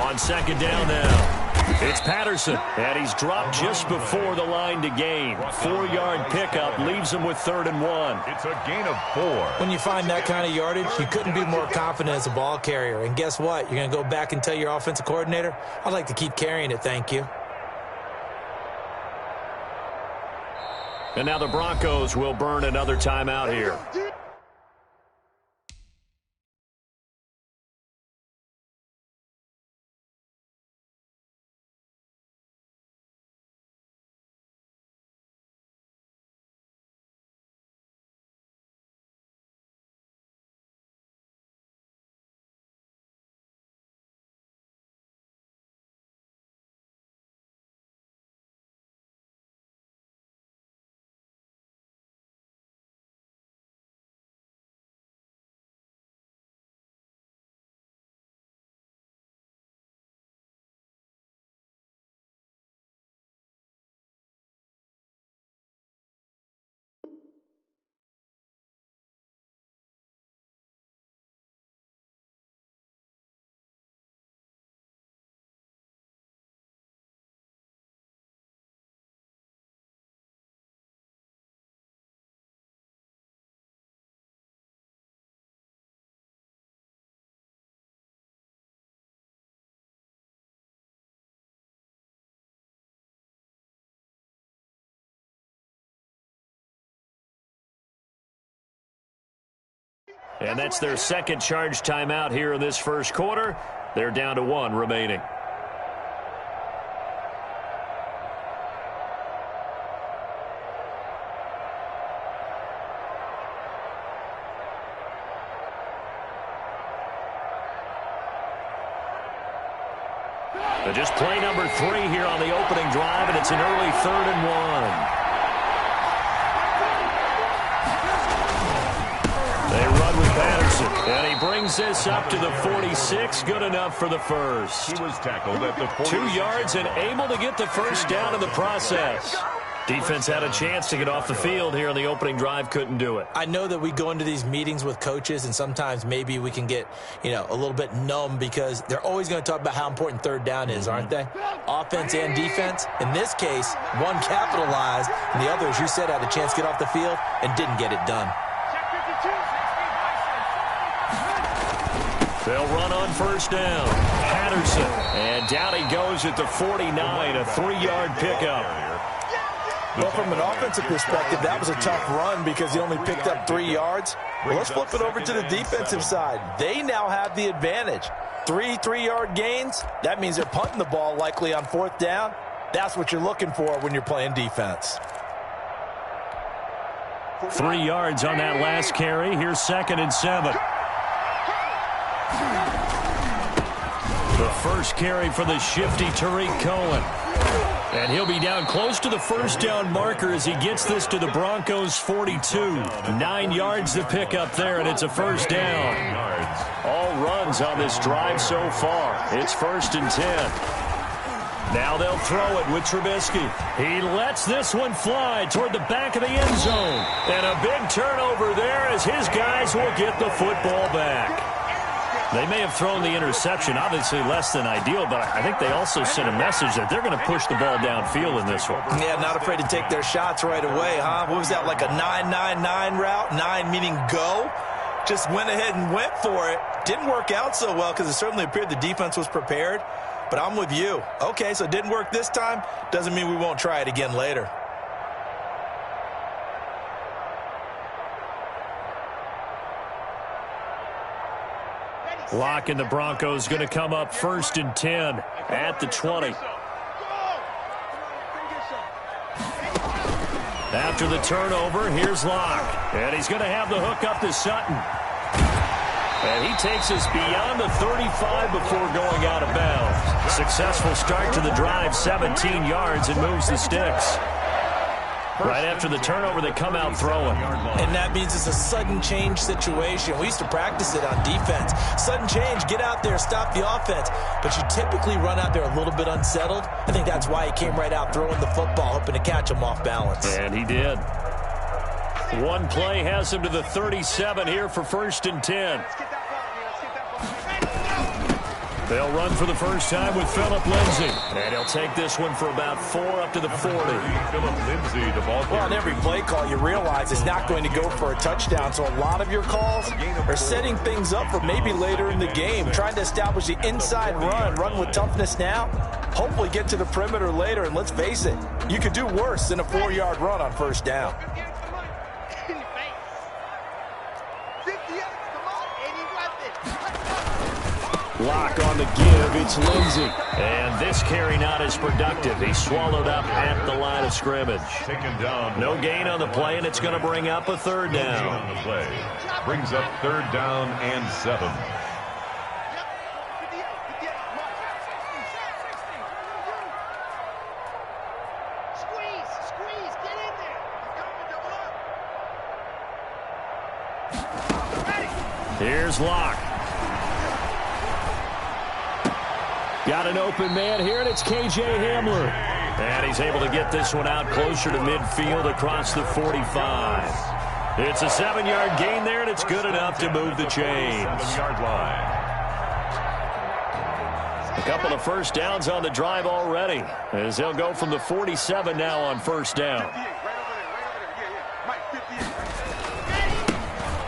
On second down now. It's Patterson, and he's dropped just before the line to gain. 4-yard pickup leaves him with 3rd and 1. It's a gain of 4. When you find that kind of yardage, you couldn't be more confident as a ball carrier. And guess what? You're going to go back and tell your offensive coordinator, I'd like to keep carrying it, thank you. And now the Broncos will burn another timeout here. And that's their second charge timeout here in this first quarter. They're down to 1 remaining. Just play number 3 here on the opening drive, and it's an early 3rd and 1. They run with Patterson, and he brings this up to the 46. Good enough for the first. He was tackled at the 46. 2 yards and able to get the first down in the process. Defense had a chance to get off the field here on the opening drive, couldn't do it. I know that we go into these meetings with coaches, and sometimes maybe we can get, a little bit numb because they're always going to talk about how important 3rd down is, aren't they? Offense and defense. In this case, one capitalized, and the other, as you said, had a chance to get off the field and didn't get it done. They'll run on first down. Patterson, and down he goes at the 49, a 3-yard pickup. Well, from an offensive perspective, that was a tough run because he only picked up 3 yards. Well, let's flip it over to the defensive side. They now have the advantage. 3 3-yard gains. That means they're punting the ball likely on 4th down. That's what you're looking for when you're playing defense. 3 yards on that last carry. Here's 2nd and 7. The first carry for the shifty Tariq Cohen. And he'll be down close to the first down marker as he gets this to the Broncos' 42. 9 yards to pick up there, and it's a first down. All runs on this drive so far. It's 1st and 10. Now they'll throw it with Trubisky. He lets this one fly toward the back of the end zone. And a big turnover there as his guys will get the football back. They may have thrown the interception, obviously less than ideal, but I think they also sent a message that they're going to push the ball downfield in this one. Yeah, not afraid to take their shots right away, huh? What was that, like a 9-9-9 route? 9 meaning go? Just went ahead and went for it. Didn't work out so well because it certainly appeared the defense was prepared, but I'm with you. Okay, so it didn't work this time. Doesn't mean we won't try it again later. Lock and the Broncos going to come up 1st and 10 at the 20. After the turnover, here's Locke. And he's going to have the hook up to Sutton. And he takes us beyond the 35 before going out of bounds. Successful start to the drive, 17 yards, and moves the sticks. Right after the turnover, they come out throwing. And that means it's a sudden change situation. We used to practice it on defense. Sudden change, get out there, stop the offense. But you typically run out there a little bit unsettled. I think that's why he came right out throwing the football, hoping to catch him off balance. And he did. One play has him to the 37 here for 1st and 10. They'll run for the first time with Phillip Lindsay. And he'll take this one for about 4 up to the 40. Phillip Lindsay, the ball carrier. Well, on every play call, you realize it's not going to go for a touchdown. So a lot of your calls are setting things up for maybe later in the game, trying to establish the inside run with toughness now, hopefully get to the perimeter later. And let's face it, you could do worse than a 4-yard run on first down. Lock on the give, it's Lindsay. And this carry not as productive. He's swallowed up at the line of scrimmage. Taken down. No gain on the play, and it's going to bring up a third down. On the play. Brings up 3rd down and 7. Squeeze, get in there. Here's Lock. Got an open man here, and it's K.J. Hamler. And he's able to get this one out closer to midfield across the 45. It's a 7-yard gain there, and it's good enough to move the chains. 7-yard line. A couple of first downs on the drive already, as they'll go from the 47 now on first down.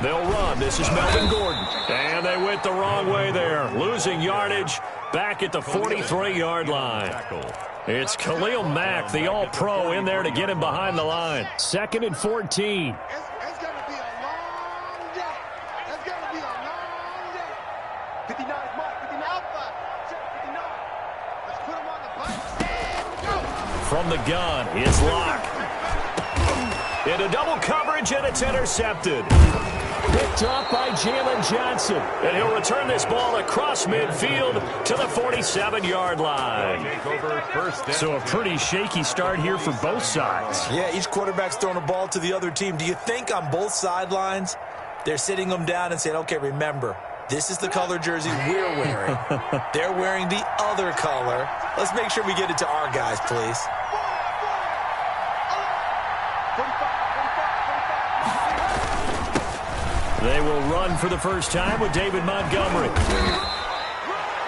They'll run. This is Melvin Gordon. And they went the wrong way there, losing yardage back at the 43-yard line. It's Khalil Mack, the all-pro, in there to get him behind the line. 2nd and 14. It's going to be a long day. It's going to be a long day. 59 is Mark. 59 Alpha. 59. Let's put him on the bus and go. From the gun, it's Lock. Into double coverage, and it's intercepted. Picked off by Jalen Johnson. And he'll return this ball across midfield to the 47-yard line. So a pretty shaky start here for both sides. Yeah, each quarterback's throwing a ball to the other team. Do you think on both sidelines they're sitting them down and saying, okay, remember, this is the color jersey we're wearing. They're wearing the other color. Let's make sure we get it to our guys, please. They will run for the first time with David Montgomery.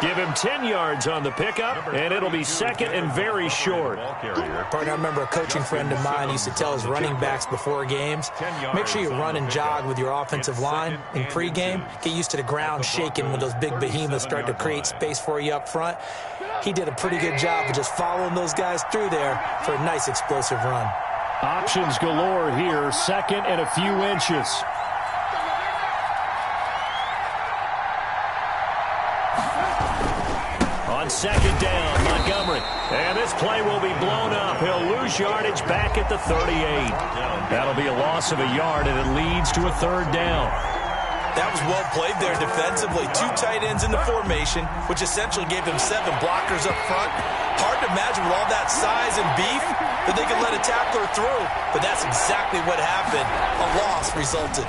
Give him 10 yards on the pickup, and it'll be 2nd and very short. Partner, I remember a coaching friend of mine used to tell his running backs before games, make sure you run and jog with your offensive line in pregame. Get used to the ground shaking when those big behemoths start to create space for you up front. He did a pretty good job of just following those guys through there for a nice explosive run. Options galore here, 2nd and a few inches. On 2nd down, Montgomery. And this play will be blown up. He'll lose yardage back at the 38. That'll be a loss of a yard, and it leads to a 3rd down. That was well played there defensively. 2 tight ends in the formation, which essentially gave them 7 blockers up front. Hard to imagine with all that size and beef that they could let a tackler through. But that's exactly what happened. A loss resulted.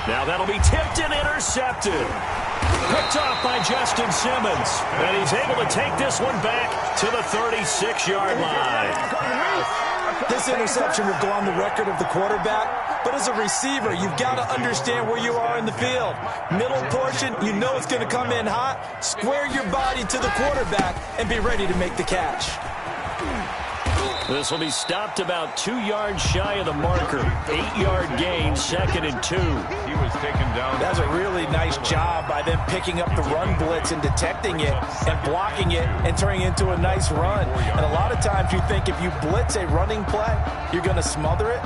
Now that'll be tipped and intercepted. Picked off by Justin Simmons. And he's able to take this one back to the 36-yard line. This interception will go on the record of the quarterback, but as a receiver, you've got to understand where you are in the field. Middle portion, you know it's going to come in hot. Square your body to the quarterback and be ready to make the catch. This will be stopped about 2 yards shy of the marker. 8-yard gain, 2nd and 2. He was taken down. That's a really nice job by them picking up the run blitz and detecting it and blocking it and turning it into a nice run. And a lot of times you think if you blitz a running play, you're going to smother it.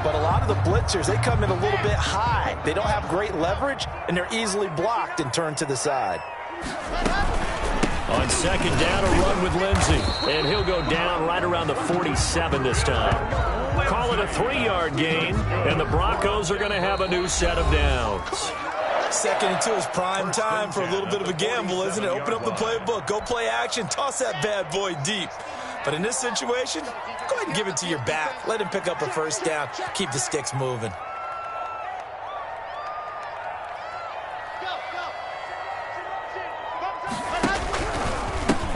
But a lot of the blitzers, they come in a little bit high. They don't have great leverage, and they're easily blocked and turned to the side. On 2nd down, a run with Lindsay. And he'll go down right around the 47 this time. Call it a 3-yard gain, and the Broncos are going to have a new set of downs. 2nd and 2 is prime time for a little bit of a gamble, isn't it? Open up the playbook, go play action, toss that bad boy deep. But in this situation, go ahead and give it to your back. Let him pick up a first down, keep the sticks moving.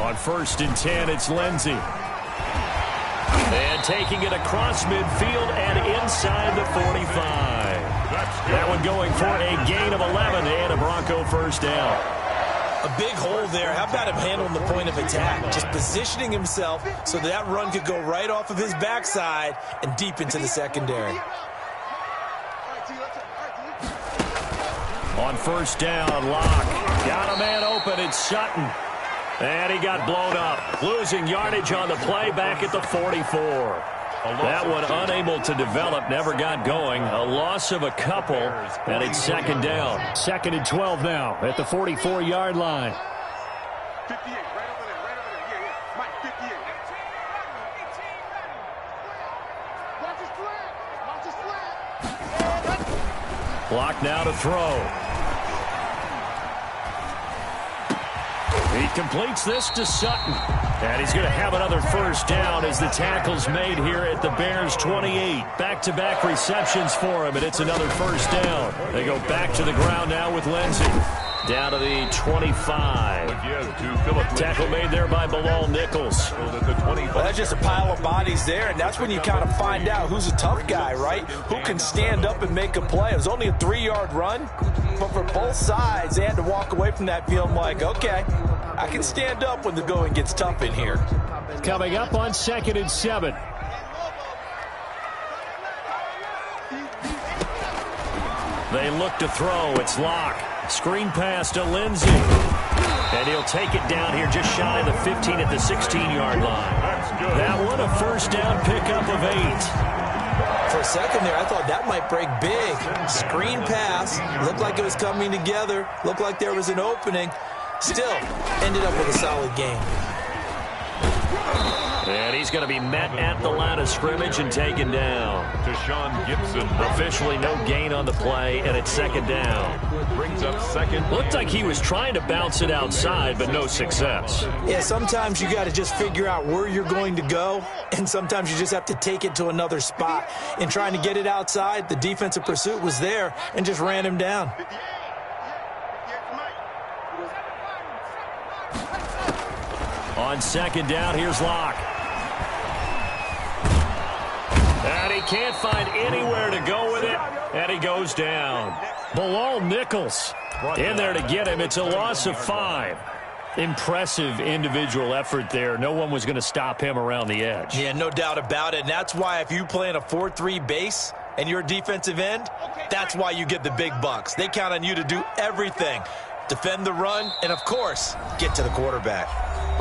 On 1st and 10, it's Lindsay. And taking it across midfield and inside the 45. That one going for a gain of 11 and a Bronco first down. A big hole there. How about him handling the point of attack? Just positioning himself so that run could go right off of his backside and deep into the secondary. On first down, Locke. Got a man open. It's Sutton. And he got blown up. Losing yardage on the play back at the 44. That one unable to develop, never got going. A loss of a couple, and it's second down. 2nd and 12 now at the 44-yard line. 58, right over there, yeah. Mike, 58. Watch his flag. Clock now to throw. He completes this to Sutton. And he's going to have another first down as the tackle's made here at the Bears' 28. Back-to-back receptions for him, and it's another first down. They go back to the ground now with Lindsey. Down to the 25. Tackle made there by Bilal Nichols. Well, that's just a pile of bodies there, and that's when you kind of find out who's a tough guy, right? Who can stand up and make a play. It was only a 3-yard run, but for both sides, they had to walk away from that feeling like, okay, I can stand up when the going gets tough in here. Coming up on 2nd and 7. They look to throw. It's Locke. Screen pass to Lindsey. And he'll take it down here just shy of the 15 at the 16-yard line. That one a first down pickup of 8. For a second there, I thought that might break big. Screen pass. Looked like it was coming together. Looked like there was an opening. Still, ended up with a solid game. And he's going to be met at the line of scrimmage and taken down. Deshaun Gibson. Officially no gain on the play, and it's second down. Brings up second. Looked like he was trying to bounce it outside, but no success. Yeah, sometimes you got to just figure out where you're going to go, and sometimes you just have to take it to another spot. In trying to get it outside, the defensive pursuit was there and just ran him down. On second down, here's Locke. And he can't find anywhere to go with it, and he goes down. Bilal Nichols in there to get him. It's a loss of 5. Impressive individual effort there. No one was going to stop him around the edge. Yeah, no doubt about it. And that's why if you play in a 4-3 base and you're a defensive end, that's why you get the big bucks. They count on you to do everything. Defend the run, and, of course, get to the quarterback.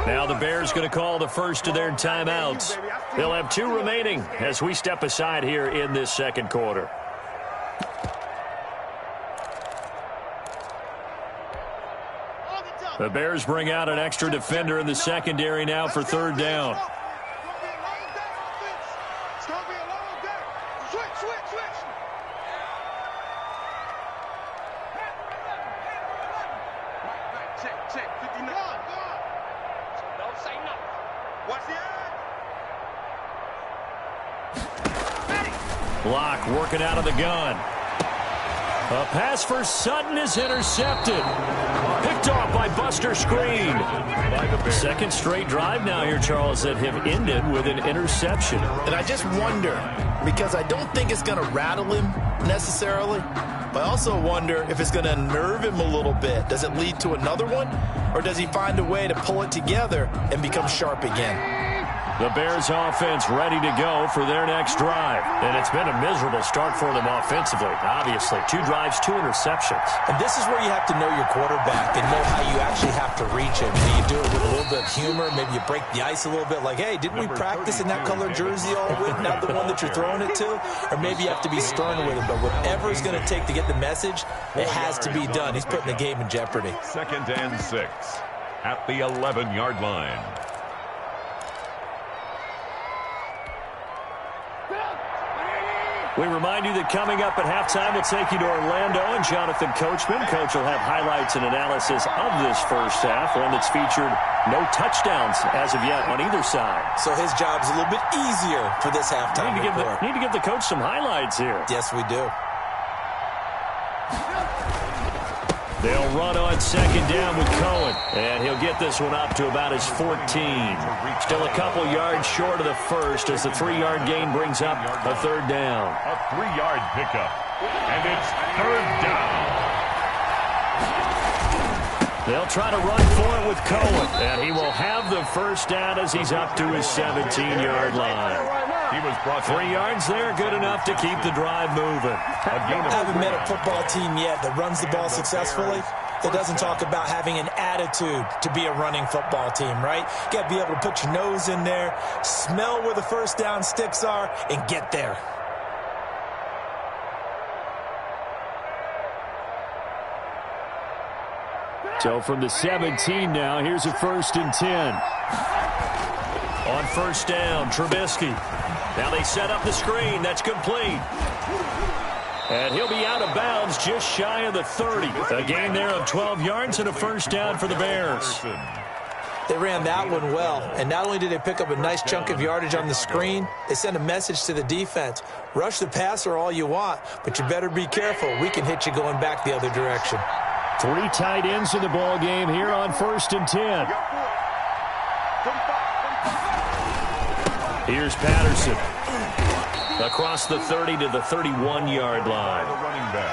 Now the Bears going to call the first of their timeouts. They'll have 2 remaining as we step aside here in this second quarter. The Bears bring out an extra defender in the secondary now for third down. Locke working out of the gun. A pass for Sutton is intercepted. Picked off by Buster Screen. Second straight drive now here, Charles, that have ended with an interception. And I just wonder, because I don't think it's going to rattle him necessarily, but I also wonder if it's going to unnerve him a little bit. Does it lead to another one, or does he find a way to pull it together and become sharp again? The Bears offense ready to go for their next drive. And it's been a miserable start for them offensively, obviously. 2 drives, 2 interceptions. And this is where you have to know your quarterback and know how you actually have to reach him. Do you do it with a little bit of humor? Maybe you break the ice a little bit like, hey, didn't we practice in that color jersey all week, not the one that you're throwing it to? Or maybe you have to be stern with him. But whatever it's going to take to get the message, it has to be done. He's putting the game in jeopardy. 2nd and 6 at the 11-yard line. We remind you that coming up at halftime, we'll take you to Orlando and Jonathan Coachman. Coach will have highlights and analysis of this first half, one that's featured no touchdowns as of yet on either side. So his job's a little bit easier for this halftime report. Need to give the coach some highlights here. Yes, we do. They'll run on second down with Cohen, and he'll get this one up to about his 14. Still a couple yards short of the first as the 3-yard gain brings up a third down. A 3-yard pickup, and it's third down. They'll try to run for it with Cohen, and he will have the first down as he's up to his 17-yard line. He was brought 3 yards there, good enough to keep the drive moving. I haven't met a football team yet that runs the ball successfully that doesn't talk about having an attitude to be a running football team, right? You got to be able to put your nose in there, smell where the first down sticks are, and get there. So from the 17 now, here's a 1st and 10. On first down, Trubisky. Now they set up the screen. That's complete. And he'll be out of bounds just shy of the 30. A gain there of 12 yards and a first down for the Bears. They ran that one well, and not only did they pick up a nice chunk of yardage on the screen, they sent a message to the defense. Rush the passer all you want, but you better be careful. We can hit you going back the other direction. 3 tight ends in the ball game here on 1st and 10. Here's Patterson. Across the 30 to the 31-yard line.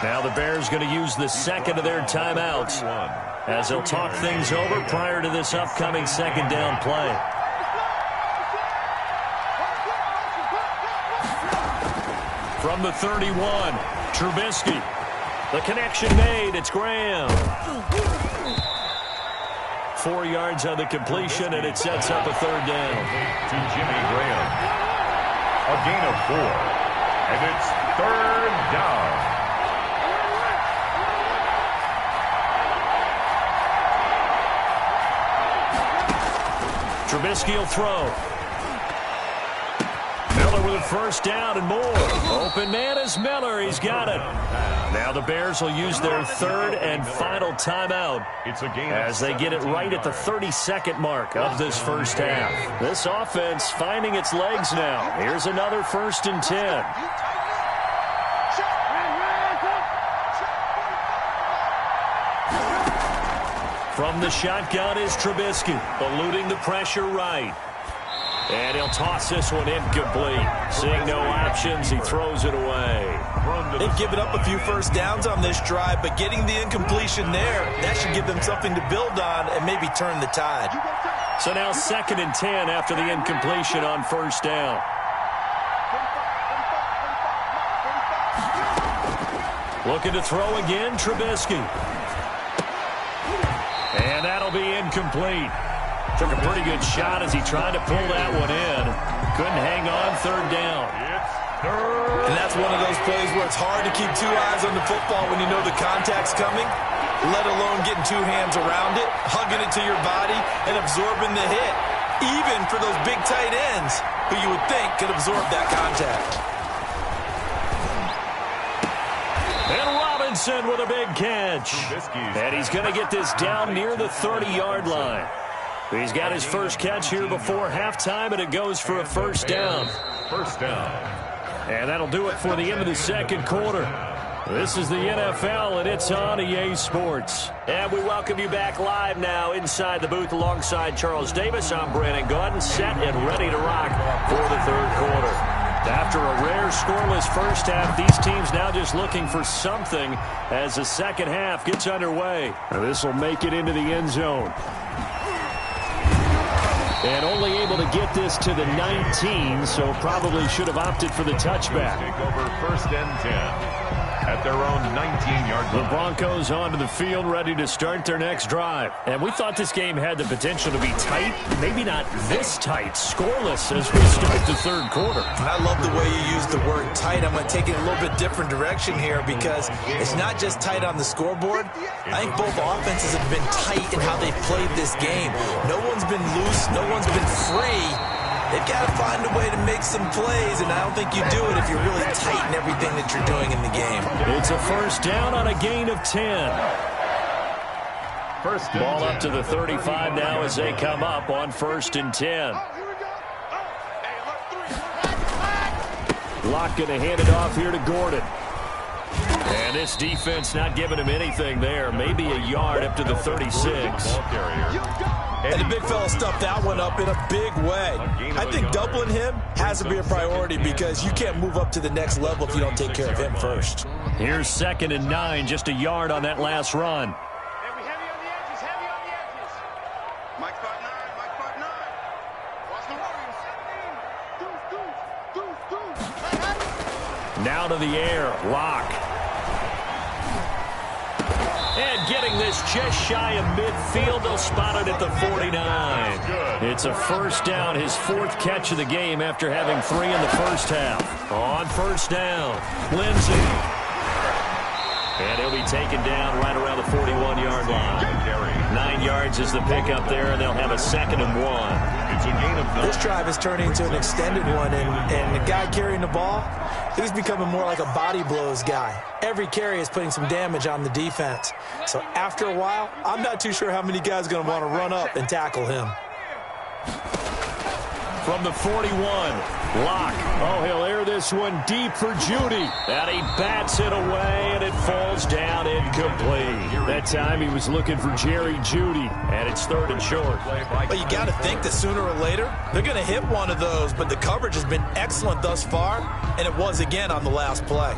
Now the Bears going to use the second of their timeouts as they'll talk things over prior to this upcoming second down play. From the 31, Trubisky. The connection made. It's Graham. 4 yards on the completion, and it sets up a third down. To Jimmy Graham. A gain of 4. And it's third down. Trubisky will throw. Miller with a first down and more. Open man is Miller. He's got it. Now the Bears will use their third and final timeout as they get it right at the 32nd mark of this first half. This offense finding its legs now. Here's another 1st and 10. From the shotgun is Trubisky, eluding the pressure right. And he'll toss this one incomplete. Seeing no options, he throws it away. They've given up a few first downs on this drive, but getting the incompletion there, that should give them something to build on and maybe turn the tide. So now 2nd and 10 after the incompletion on first down. Looking to throw again, Trubisky. And that'll be incomplete. Took a pretty good shot as he tried to pull that one in. Couldn't hang on, third down. And that's one of those plays where it's hard to keep 2 eyes on the football when you know the contact's coming, let alone getting 2 hands around it, hugging it to your body, and absorbing the hit, even for those big tight ends who you would think could absorb that contact. And Robinson with a big catch. And he's going to get this down near the 30-yard line. He's got his first catch here before halftime, and it goes for a first down. First down. And that'll do it for the end of the second quarter. This is the NFL, and it's on EA Sports. And we welcome you back live now inside the booth alongside Charles Davis. I'm Brandon Gaudin, set and ready to rock for the third quarter. After a rare scoreless first half, these teams now just looking for something as the second half gets underway. This will make it into the end zone. And only able to get this to the 19, so probably should have opted for the touchback. Take over 1st and 10 at their own 19-yard line. The Broncos onto the field, ready to start their next drive. And we thought this game had the potential to be tight, maybe not this tight, scoreless as we start the third quarter. I love the way you use the word tight. I'm going to take it a little bit different direction here because it's not just tight on the scoreboard. I think both offenses have been tight in how they've played this game. No one's been loose. No one's been free. They've got to find a way to make some plays, and I don't think you do it if you're really tight in everything that you're doing in the game. It's a first down on a gain of 10. First ball up to the 35 now as they come up on 1st and 10. Locke going to hand it off here to Gordon. And this defense not giving him anything there. Maybe a yard up to the 36. And the big fella stuffed that one up in a big way. I think doubling him has to be a priority because you can't move up to the next level if you don't take care of him first. Here's 2nd and 9, just a yard on that last run. Now to the air. Locke. And getting this just shy of midfield. They'll spot it at the 49. It's a first down, his 4th catch of the game after having 3 in the first half. On first down, Lindsey. And he'll be taken down right around the 41-yard line. 9 yards is the pickup there, and they'll have a 2nd and 1. It's a gain of 9. This drive is turning into an extended one, and the guy carrying the ball, he's becoming more like a body blows guy. Every carry is putting some damage on the defense. So after a while, I'm not too sure how many guys are going to want to run up and tackle him. From the 41, Locke. Oh, he'll air this one deep for Judy. And he bats it away, and it falls down incomplete. That time he was looking for Jerry Judy, and it's 3rd and short. But you got to think that sooner or later, they're going to hit one of those, but the coverage has been excellent thus far, and it was again on the last play.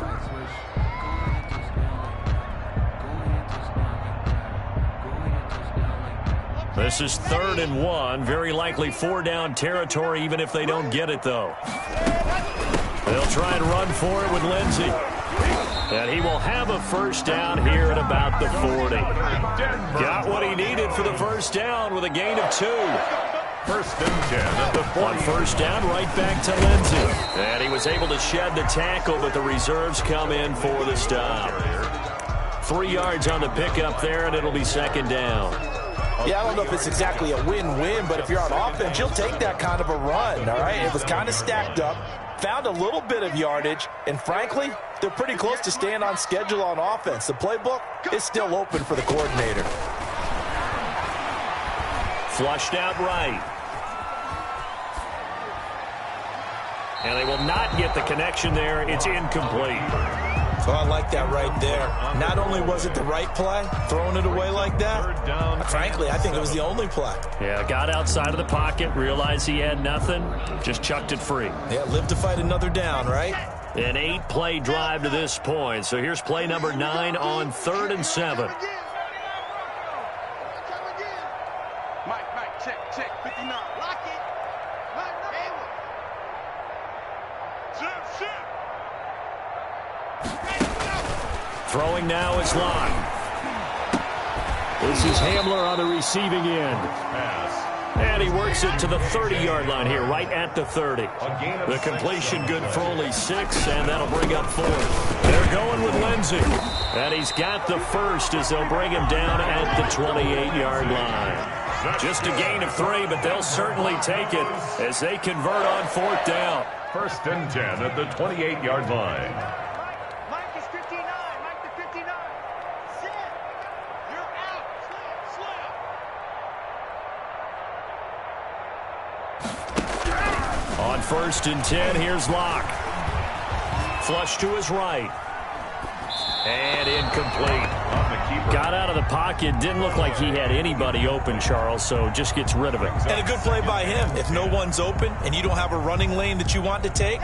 This is 3rd and 1. Very likely 4-down territory, even if they don't get it, though. They'll try and run for it with Lindsey. And he will have a first down here at about the 40. Got what he needed for the first down with a gain of 2. 1st and 10 at the 40. On first down, right back to Lindsey. And he was able to shed the tackle, but the reserves come in for the stop. 3 yards on the pickup there, and it'll be 2nd down. Yeah, I don't know if it's exactly a win-win, but if you're on offense, you'll take that kind of a run, all right? It was kind of stacked up, found a little bit of yardage, and frankly, they're pretty close to staying on schedule on offense. The playbook is still open for the coordinator. Flushed out right. And they will not get the connection there. It's incomplete. So I like that right there. Not only was it the right play, throwing it away like that, frankly, I think it was the only play. Yeah, got outside of the pocket, realized he had nothing, just chucked it free. Yeah, live to fight another down, right? An 8-play drive to this point. So here's play number 9 on 3rd and 7. Mike, check, 59. Lock it. Throwing now is Locke. This is Hamler on the receiving end. And he works it to the 30-yard line here, right at the 30. The completion good for only 6, and that'll bring up 4th. They're going with Lindsey. And he's got the first as they'll bring him down at the 28-yard line. Just a gain of 3, but they'll certainly take it as they convert on 4th down. 1st and 10 at the 28-yard line. On 1st and 10, here's Locke. Flush to his right. And incomplete. Got out of the pocket. Didn't look like he had anybody open, Charles, so just gets rid of it. And a good play by him. If no one's open and you don't have a running lane that you want to take,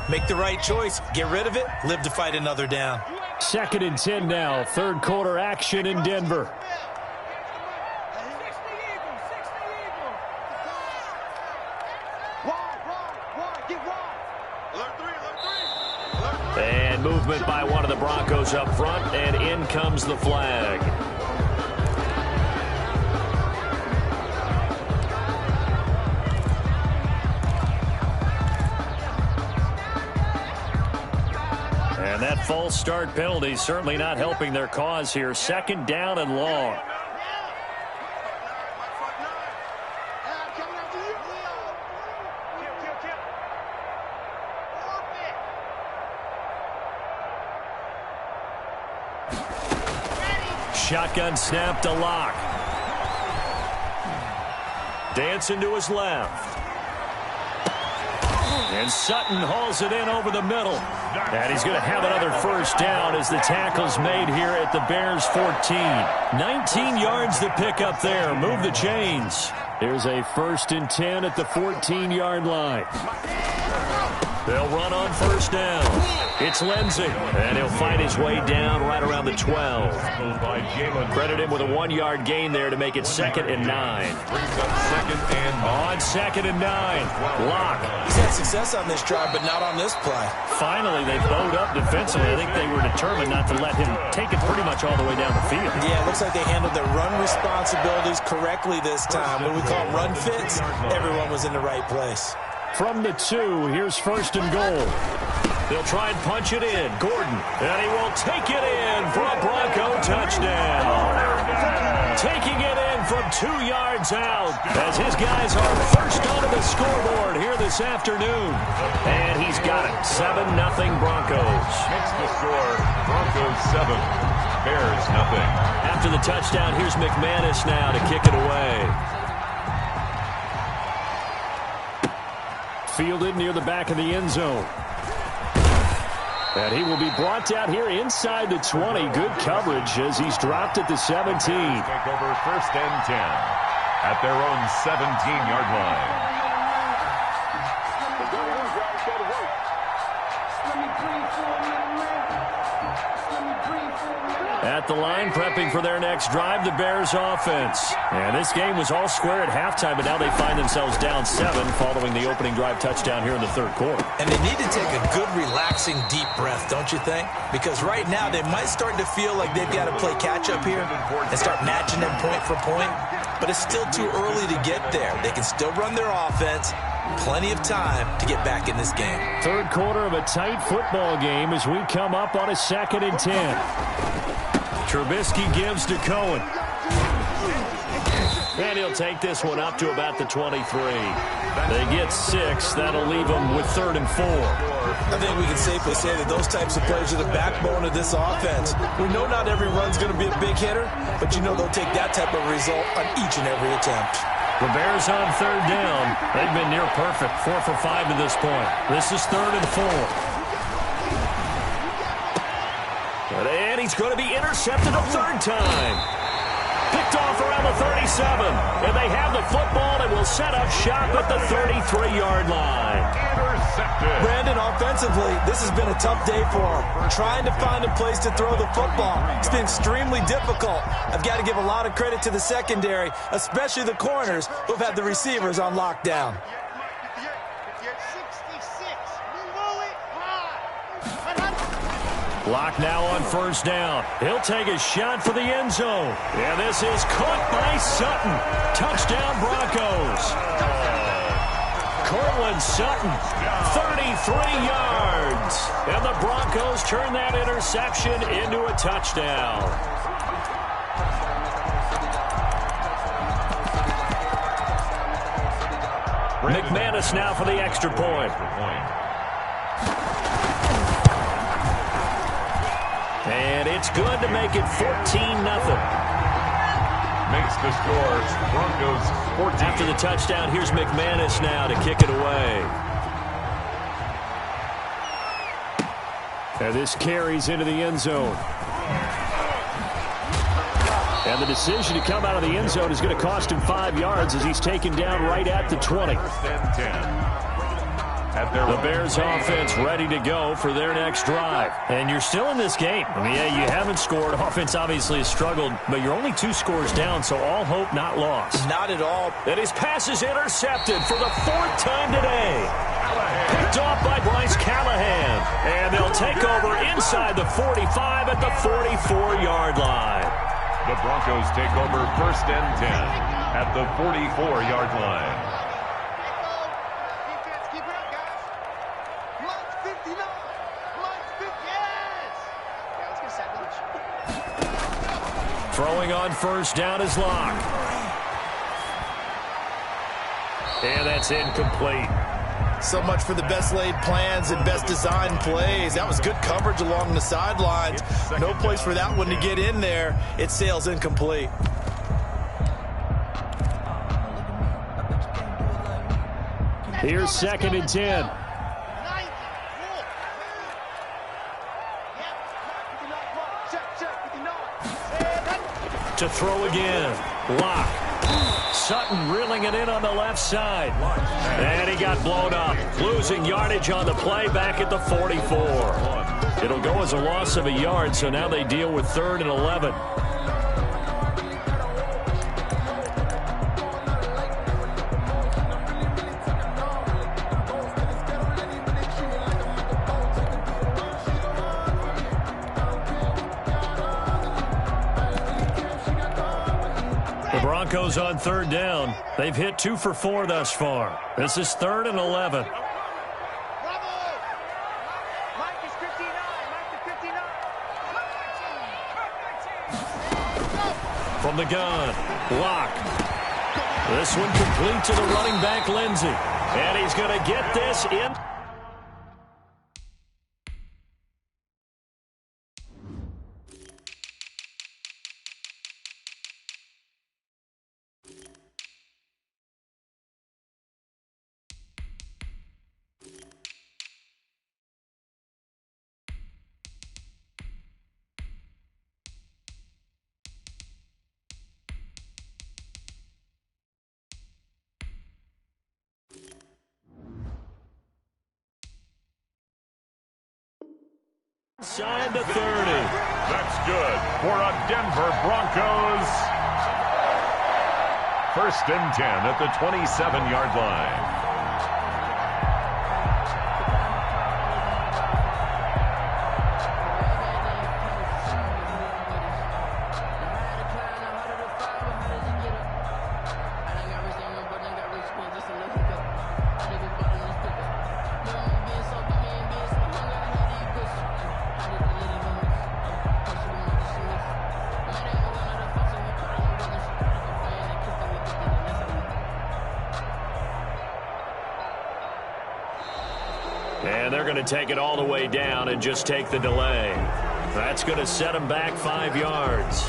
make the right choice. Get rid of it. Live to fight another down. 2nd and 10 now. 3rd quarter action in Denver. And movement by one of the Broncos up front, and in comes the flag. And that false start penalty certainly not helping their cause here. 2nd down and long. Shotgun snap to Locke. Dancing to his left. And Sutton hauls it in over the middle. And he's going to have another first down as the tackle's made here at the Bears 14. 19 yards to pick up there. Move the chains. Here's a 1st and 10 at the 14-yard line. They'll run on first down. It's Lindsey, and he'll fight his way down right around the 12. Credit him with a 1-yard gain there to make it 2nd and 9. On 2nd and 9, Locke. He's had success on this drive, but not on this play. Finally, they bowed up defensively. I think they were determined not to let him take it pretty much all the way down the field. Yeah, it looks like they handled their run responsibilities correctly this time. When we call them run fits, everyone was in the right place. From the 2, here's 1st and goal. They'll try and punch it in. Gordon, and he will take it in for a Bronco touchdown. Taking it in from 2 yards out as his guys are first onto the scoreboard here this afternoon. And he's got it. 7-0 Broncos. Makes the score Broncos 7, Bears nothing. After the touchdown, here's McManus now to kick it away. Fielded near the back of the end zone. And he will be brought down here inside the 20. Good coverage as he's dropped at the 17. Take over 1st and 10 at their own 17-yard line. At the line, prepping for their next drive, the Bears offense. And this game was all square at halftime, but now they find themselves down 7 following the opening drive touchdown here in the 3rd quarter. And they need to take a good, relaxing, deep breath, don't you think? Because right now they might start to feel like they've got to play catch-up here and start matching them point for point. But it's still too early to get there. They can still run their offense. Plenty of time to get back in this game. 3rd quarter of a tight football game as we come up on a 2nd and 10. Trubisky gives to Cohen. And he'll take this one up to about the 23. They get 6. That'll leave them with 3rd and 4. I think we can safely say that those types of plays are the backbone of this offense. We know not every run's going to be a big hitter, but you know they'll take that type of result on each and every attempt. The Bears on 3rd down. They've been near perfect. 4 for 5 to this point. This is 3rd and 4. And he's going to be intercepted a 3rd time. Picked off around the 37. And they have the football and will set up shop at the 33-yard line. Intercepted. Brandon, offensively, this has been a tough day for him. Trying to find a place to throw the football. It's been extremely difficult. I've got to give a lot of credit to the secondary, especially the corners who've had the receivers on lockdown. Locke now on 1st down. He'll take a shot for the end zone. And this is caught by Sutton. Touchdown Broncos. Cortland Sutton, 33 yards. And the Broncos turn that interception into a touchdown. McManus now for the extra point. And it's good to make it 14-0. Makes the score Broncos 14. After the touchdown, here's McManus now to kick it away. And this carries into the end zone. And the decision to come out of the end zone is going to cost him 5 yards as he's taken down right at the 20. 1st and 10. The Bears offense ready to go for their next drive. And you're still in this game. I mean, yeah, you haven't scored. Offense obviously has struggled, but you're only 2 scores down, so all hope not lost. Not at all. And his pass is intercepted for the 4th time today. Picked off by Bryce Callahan. And they'll take over inside the 45 at the 44-yard line. The Broncos take over 1st and 10 at the 44-yard line. Throwing on 1st down is Locke. And that's incomplete. So much for the best laid plans and best designed plays. That was good coverage along the sidelines. No place for that one to get in there. It sails incomplete. Here's 2nd and 10. To throw again. Locke. Sutton reeling it in on the left side. And he got blown up. Losing yardage on the play back at the 44. It'll go as a loss of a yard, so now they deal with 3rd and 11. Broncos on 3rd down. They've hit 2 for 4 thus far. This is 3rd and 11. From the gun, Locke. This one complete to the running back, Lindsey. And he's going to get this in. Inside the 30. That's good for a Denver Broncos. 1st and 10 at the 27-yard line. And they're going to take it all the way down and just take the delay. That's going to set them back 5 yards.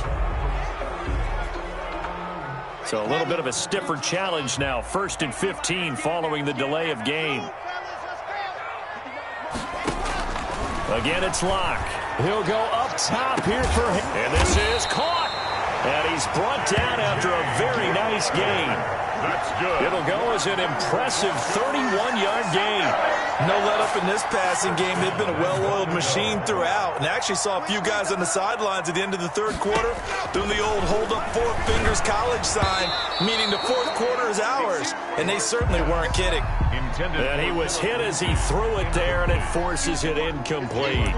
So a little bit of a stiffer challenge now. 1st and 15 following the delay of game. Again, it's Locke. He'll go up top here for him. And this is caught. And he's brought down after a very nice gain. That's good. It'll go as an impressive 31-yard gain. No let up in this passing game. They've been a well-oiled machine throughout. And I actually saw a few guys on the sidelines at the end of the 3rd quarter doing the old hold up 4 fingers college sign, meaning the 4th quarter is ours. And they certainly weren't kidding. And he was hit as he threw it there, and it forces it incomplete.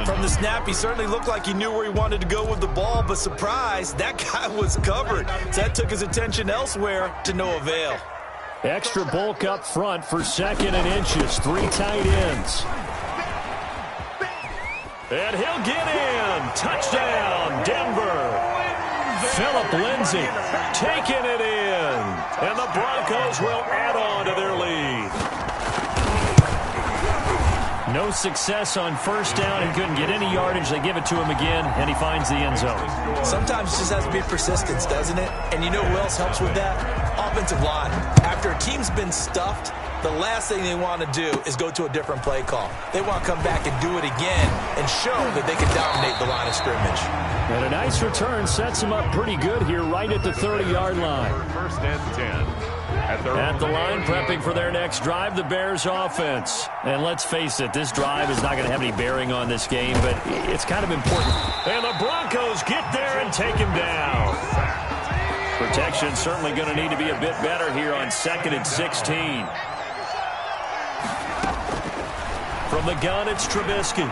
From the snap, he certainly looked like he knew where he wanted to go with the ball, but surprise, that guy was covered. So that took his attention elsewhere to no avail. Extra bulk up front for 2nd and inches. 3 tight ends. And he'll get in. Touchdown, Denver. Phillip Lindsay taking it in. And the Broncos will add on to their lead. No success on 1st down. He couldn't get any yardage. They give it to him again, and he finds the end zone. Sometimes it just has to be persistence, doesn't it? And you know who else helps with that? Offensive line. After a team's been stuffed, the last thing they want to do is go to a different play call. They want to come back and do it again and show that they can dominate the line of scrimmage. And a nice return sets them up pretty good here right at the 30-yard line. 1st and 10. At the line, prepping for their next drive, the Bears offense. And let's face it, this drive is not going to have any bearing on this game, but it's kind of important. And the Broncos get there and take him down. Protection certainly going to need to be a bit better here on 2nd and 16. From the gun, it's Trubisky.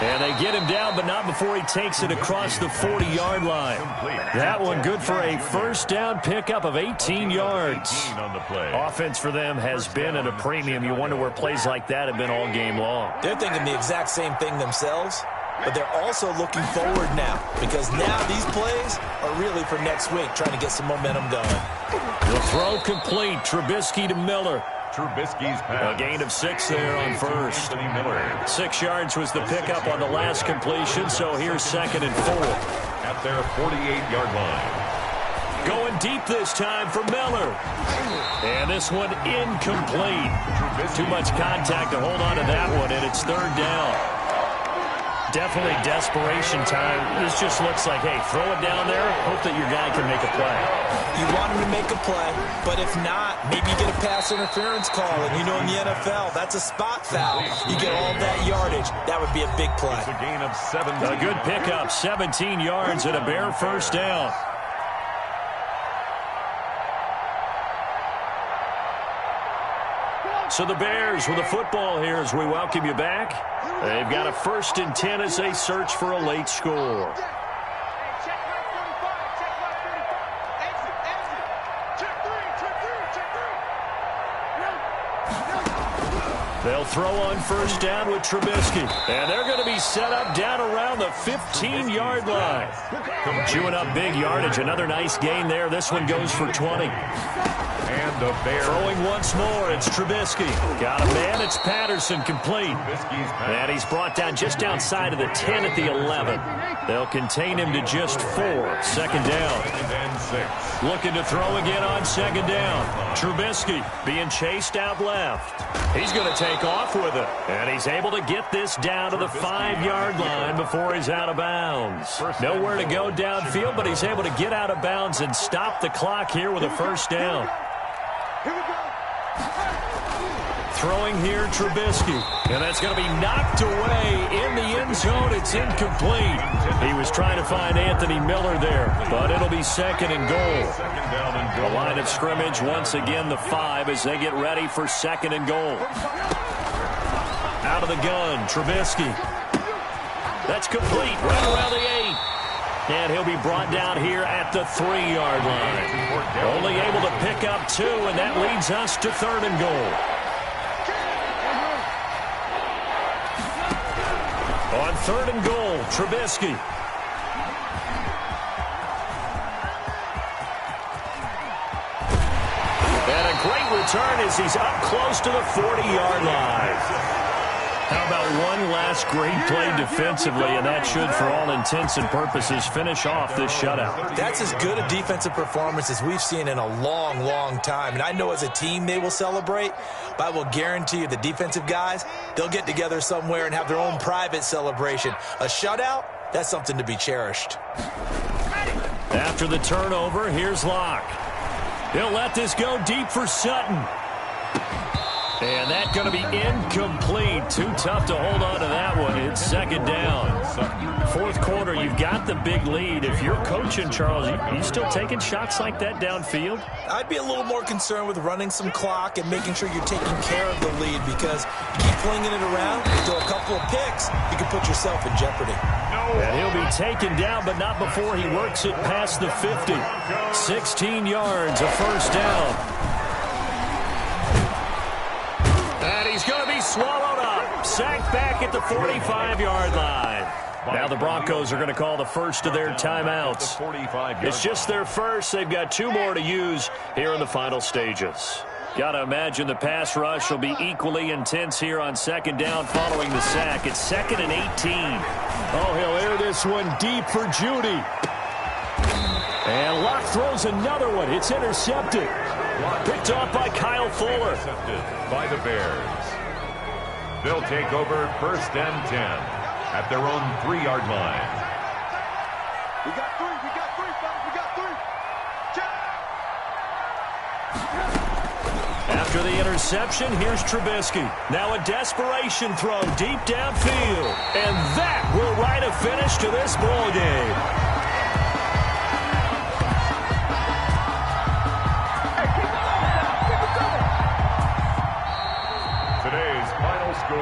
And they get him down, but not before he takes it across the 40-yard line. That one good for a 1st down pickup of 18 yards. Offense for them has been at a premium. You wonder where plays like that have been all game long. They're thinking the exact same thing themselves, but they're also looking forward now because now these plays are really for next week, trying to get some momentum going. The throw complete. Trubisky to Miller. Trubisky's pass. A gain of 6 there on 1st. 6 yards was the pickup on the last completion, so here's 2nd and 4. At their 48-yard line. Going deep this time for Miller. And this one incomplete. Too much contact to hold on to that one, and it's 3rd down. definitely desperation time. This just looks like, hey, throw it down there, hope that your guy can make a play. You want him to make a play, but if not, maybe you get a pass interference call. And you know in the NFL, that's a spot foul. You get all that yardage. That would be a big play. It's a gain of 7. A good pickup, 17 yards and a Bear first down. So the Bears with the football here as we welcome you back. They've got a 1st and 10 as they search for a late score. They'll throw on 1st down with Trubisky. And they're going to be set up down around the 15-yard line. Chewing up big yardage. Another nice gain there. This one goes for 20. And the Bears throwing once more. It's Trubisky. Got a man. It's Patterson complete. And he's brought down just outside of the 10 at the 11. They'll contain him to just 4. 2nd down. and 6. Looking to throw again on 2nd down. Trubisky being chased out left. He's going to take off with it. And he's able to get this down to the 5-yard line before he's out of bounds. Nowhere to go downfield, but he's able to get out of bounds and stop the clock here with a 1st down. Throwing here, Trubisky. And that's going to be knocked away in the end zone. It's incomplete. He was trying to find Anthony Miller there, but it'll be 2nd and goal. The line of scrimmage, once again, the 5 as they get ready for 2nd and goal. Out of the gun, Trubisky. That's complete right around the 8. And he'll be brought down here at the 3-yard line. Only able to pick up 2, and that leads us to 3rd and goal. On 3rd and goal, Trubisky. And a great return as he's up close to the 40-yard line. How about one last great play defensively, and that should, for all intents and purposes, finish off this shutout. That's as good a defensive performance as we've seen in a long, long time. And I know as a team they will celebrate, but I will guarantee you the defensive guys, they'll get together somewhere and have their own private celebration. A shutout, that's something to be cherished. After the turnover, here's Locke. He'll let this go deep for Sutton. And that's going to be incomplete. Too tough to hold on to that one. It's 2nd down. 4th quarter, you've got the big lead. If you're coaching, Charles, you still taking shots like that downfield? I'd be a little more concerned with running some clock and making sure you're taking care of the lead, because you keep flinging it around, throw a couple of picks, you can put yourself in jeopardy. And he'll be taken down, but not before he works it past the 50. 16 yards, a 1st down. And he's going to be swallowed up. Sacked back at the 45-yard line. Now the Broncos are going to call the first of their timeouts. It's just their first. They've got 2 more to use here in the final stages. Got to imagine the pass rush will be equally intense here on 2nd down following the sack. It's 2nd and 18. Oh, he'll air this one deep for Judy. And Locke throws another one. It's intercepted. Picked off by Kyle Fuller. Intercepted by the Bears. They'll take over 1st and 10 at their own 3-yard line. We got 3, fellas, we got 3. Check. After the interception, here's Trubisky. Now a desperation throw deep downfield. And that will write a finish to this ball game.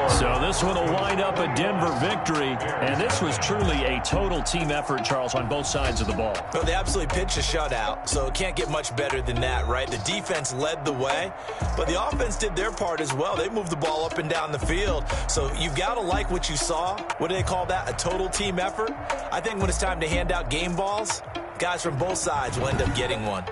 So this one will wind up a Denver victory, and this was truly a total team effort, Charles, on both sides of the ball. Well, they absolutely pitched a shutout, so it can't get much better than that, right? The defense led the way, but the offense did their part as well. They moved the ball up and down the field, so you've got to like what you saw. What do they call that? A total team effort? I think when it's time to hand out game balls, guys from both sides will end up getting one.